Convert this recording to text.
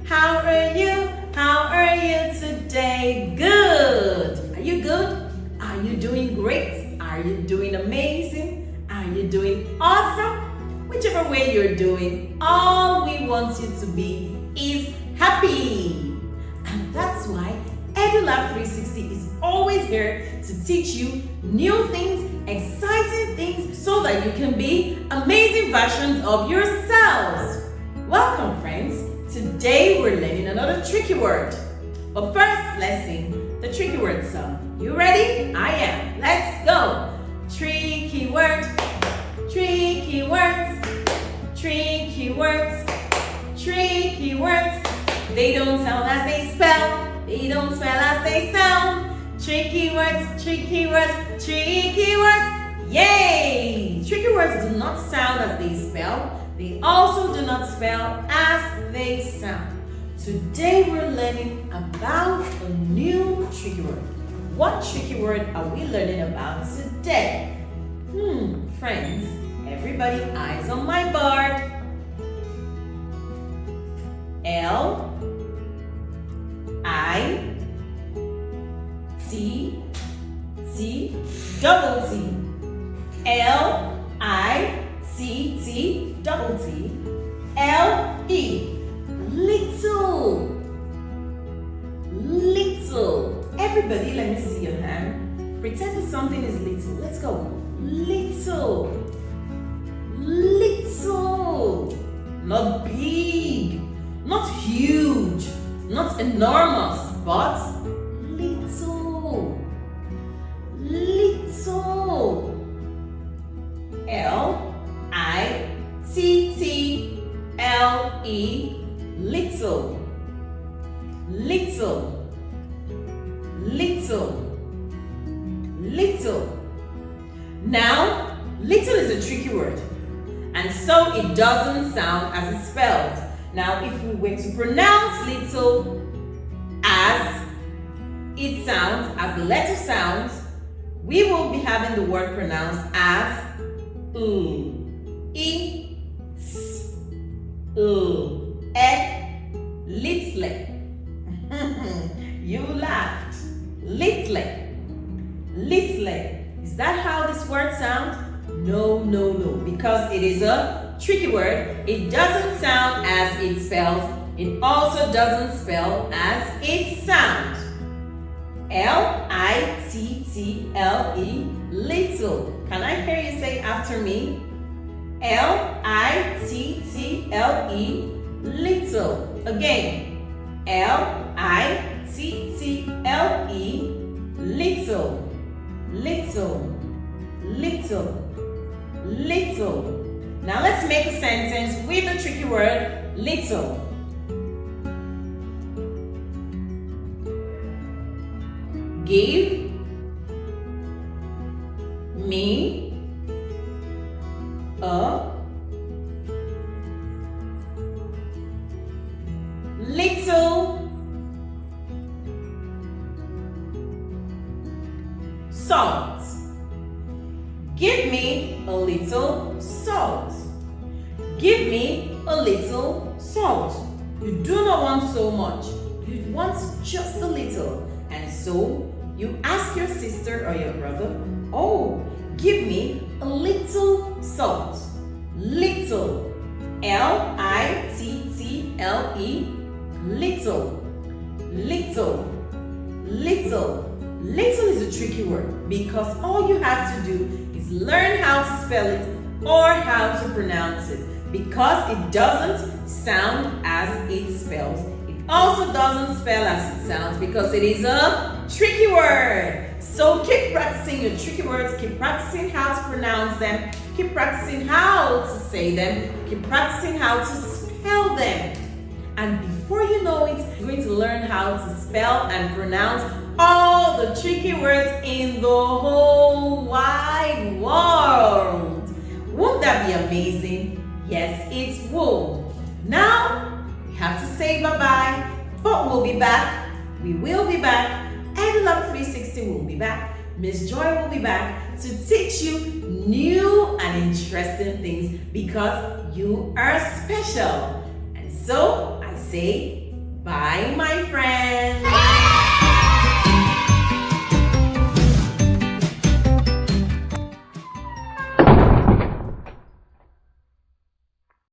How are you? How are you today? Good. Are you good? Are you doing great? Are you doing amazing? Are you doing awesome? Whichever way you're doing, all we want you to be is happy. And that's why EduLab 360 is always there to teach you new things, exciting things, so that you can be amazing versions of yourselves. Welcome, friends. Today we're learning another tricky word. But first, let's sing the tricky word song. You ready? I am. Let's go. Tricky words, tricky words, tricky words, tricky words. They don't sound as they spell. They don't spell as they sound. Tricky words, tricky words, tricky words. Yay! Tricky words do not sound as they spell. They also do not spell as they sound. Today we're learning about a new tricky word. What tricky word are we learning about today? Friends, everybody eyes on my board. L I T T double T. L I C T double T. L E. Little. Little. Everybody, let me see your hand. Pretend that something is little. Let's go. Little. Little. Not big. Not huge. Not enormous. But little. Little. L-I-T-T-L-E. Little. Little. Little. Little. Now, little is a tricky word, and so it doesn't sound as it's spelled. Now, if we were to pronounce little as it sounds, as the letter sounds, we will be having the word pronounced as I, S, little. You laughed. Little. Little. Is that how this word sounds? No, no, no. Because it is a tricky word. It doesn't sound as it spells. It also doesn't spell as it sounds. L-I-T-T-L-E. Little. Can I hear you say after me? L-I-T-T-L-E. Little. Again. L-I-T-T-L-E. Little. Little. Little. Little. Now let's make a sentence with the tricky word little. Give me a little salt. Give me a little salt. Give me a little salt. You do not want so much. You want just a little. And so you ask your sister or your brother, oh, give me a little salt. Little. L-I-T-T-L-E. Little. Little. Little. Little is a tricky word because all you have to do is learn how to spell it or how to pronounce it, because it doesn't sound as it spells. It also doesn't spell as it sounds because it is a tricky word. So keep practicing your tricky words, keep practicing how to pronounce them, keep practicing how to say them, keep practicing how to spell them. And before you know it, you're going to learn how to spell and pronounce all the tricky words in the whole wide world. Won't that be amazing? Yes, it will. Now, we have to say bye-bye, but we'll be back. We will be back. EduLab 360 will be back. Miss Joy will be back to teach you new and interesting things because you are special. And so I say Bye, my friends.